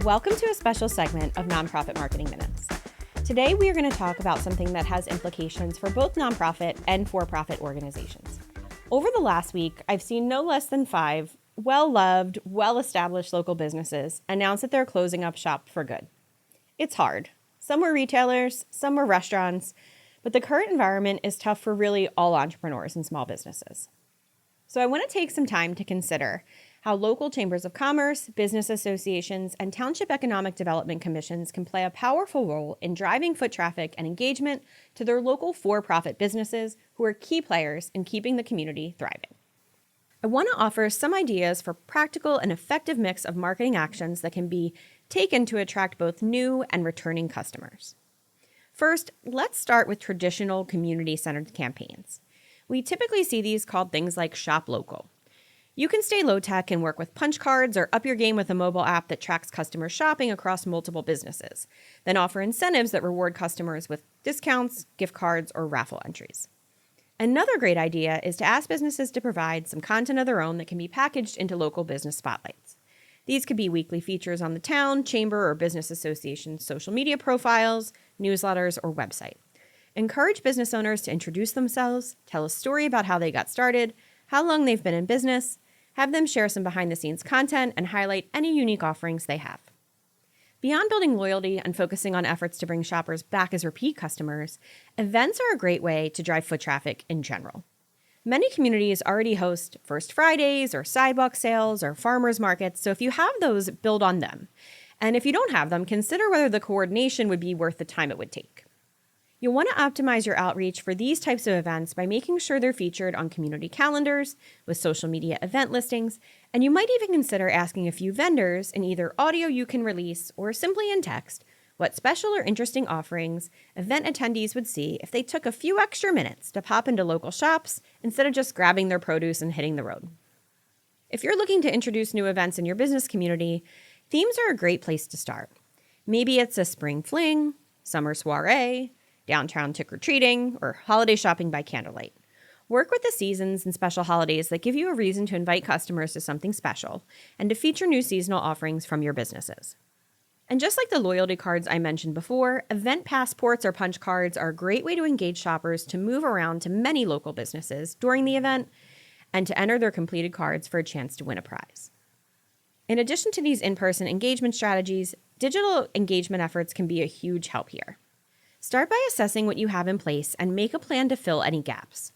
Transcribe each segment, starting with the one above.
Welcome to a special segment of Nonprofit Marketing Minutes. Today we are going to talk about something that has implications for both nonprofit and for-profit organizations. Over the last week, I've seen no less than 5 well-loved, well-established local businesses announce that they're closing up shop for good. It's hard. Some were retailers, some were restaurants, but the current environment is tough for really all entrepreneurs and small businesses. So I want to take some time to consider how local chambers of commerce, business associations, and township economic development commissions can play a powerful role in driving foot traffic and engagement to their local for-profit businesses who are key players in keeping the community thriving. I want to offer some ideas for practical and effective mix of marketing actions that can be taken to attract both new and returning customers. First, let's start with traditional community-centered campaigns. We typically see these called things like Shop Local. You can stay low-tech and work with punch cards or up your game with a mobile app that tracks customer shopping across multiple businesses, then offer incentives that reward customers with discounts, gift cards, or raffle entries. Another great idea is to ask businesses to provide some content of their own that can be packaged into local business spotlights. These could be weekly features on the town, chamber, or business association social media profiles, newsletters, or website. Encourage business owners to introduce themselves, tell a story about how they got started, how long they've been in business, have them share some behind-the-scenes content, and highlight any unique offerings they have. Beyond building loyalty and focusing on efforts to bring shoppers back as repeat customers, events are a great way to drive foot traffic in general. Many communities already host First Fridays or sidewalk sales or farmers markets, so if you have those, build on them. And if you don't have them, consider whether the coordination would be worth the time it would take. You'll want to optimize your outreach for these types of events by making sure they're featured on community calendars, with social media event listings, and you might even consider asking a few vendors in either audio you can release or simply in text what special or interesting offerings event attendees would see if they took a few extra minutes to pop into local shops instead of just grabbing their produce and hitting the road. If you're looking to introduce new events in your business community, themes are a great place to start. Maybe it's a spring fling, summer soiree, downtown trick-or-treating, or holiday shopping by candlelight. Work with the seasons and special holidays that give you a reason to invite customers to something special and to feature new seasonal offerings from your businesses. And just like the loyalty cards I mentioned before, event passports or punch cards are a great way to engage shoppers to move around to many local businesses during the event and to enter their completed cards for a chance to win a prize. In addition to these in-person engagement strategies, digital engagement efforts can be a huge help here. Start by assessing what you have in place and make a plan to fill any gaps.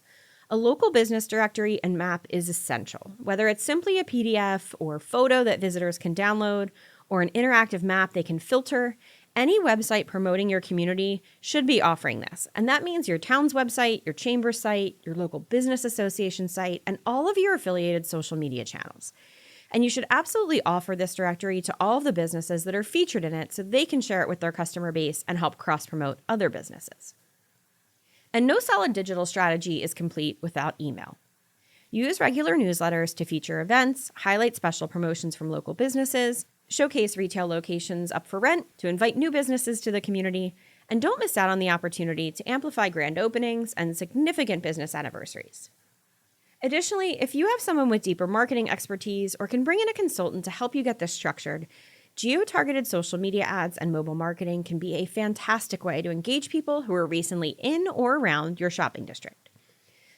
A local business directory and map is essential, whether it's simply a PDF or photo that visitors can download or an interactive map they can filter. Any website promoting your community should be offering this, and that means your town's website, your chamber site, your local business association site, and all of your affiliated social media channels. And you should absolutely offer this directory to all of the businesses that are featured in it so they can share it with their customer base and help cross-promote other businesses. And no solid digital strategy is complete without email. Use regular newsletters to feature events, highlight special promotions from local businesses, showcase retail locations up for rent to invite new businesses to the community, and don't miss out on the opportunity to amplify grand openings and significant business anniversaries. Additionally, if you have someone with deeper marketing expertise or can bring in a consultant to help you get this structured, geo-targeted social media ads and mobile marketing can be a fantastic way to engage people who are recently in or around your shopping district.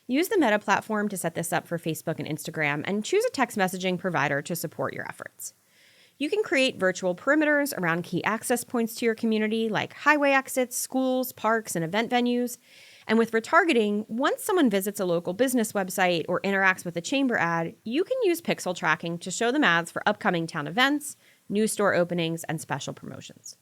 Use the Meta platform to set this up for Facebook and Instagram, and choose a text messaging provider to support your efforts. You can create virtual perimeters around key access points to your community, like highway exits, schools, parks, and event venues. And with retargeting, once someone visits a local business website or interacts with a chamber ad, you can use pixel tracking to show them ads for upcoming town events, new store openings, and special promotions.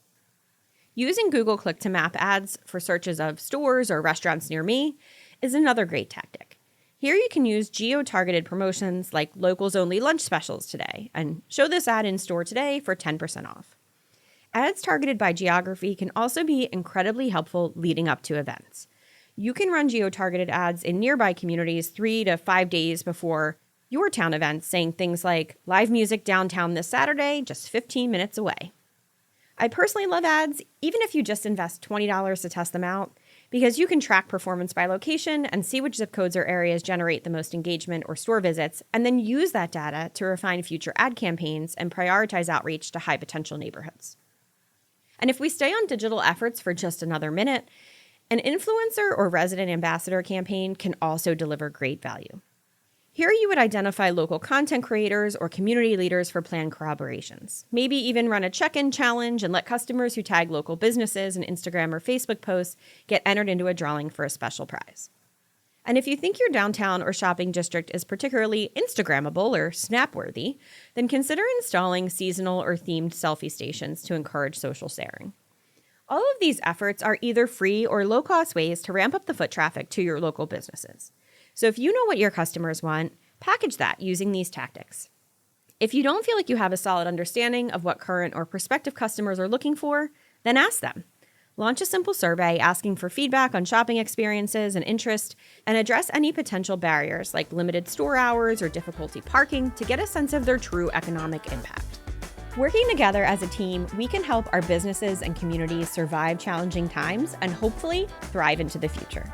Using Google Click-to-Map ads for searches of stores or restaurants near me is another great tactic. Here you can use geo-targeted promotions like locals only lunch specials today and show this ad in store today for 10% off. Ads targeted by geography can also be incredibly helpful leading up to events. You can run geo-targeted ads in nearby communities 3 to 5 days before your town events, saying things like live music downtown this Saturday, just 15 minutes away. I personally love ads, even if you just invest $20 to test them out. because you can track performance by location and see which zip codes or areas generate the most engagement or store visits, and then use that data to refine future ad campaigns and prioritize outreach to high potential neighborhoods. And if we stay on digital efforts for just another minute, an influencer or resident ambassador campaign can also deliver great value. Here you would identify local content creators or community leaders for planned collaborations. Maybe even run a check-in challenge and let customers who tag local businesses in Instagram or Facebook posts get entered into a drawing for a special prize. And if you think your downtown or shopping district is particularly Instagrammable or snap-worthy, then consider installing seasonal or themed selfie stations to encourage social sharing. All of these efforts are either free or low-cost ways to ramp up the foot traffic to your local businesses. So if you know what your customers want, package that using these tactics. If you don't feel like you have a solid understanding of what current or prospective customers are looking for, then ask them. Launch a simple survey asking for feedback on shopping experiences and interest, and address any potential barriers like limited store hours or difficulty parking to get a sense of their true economic impact. Working together as a team, we can help our businesses and communities survive challenging times and hopefully thrive into the future.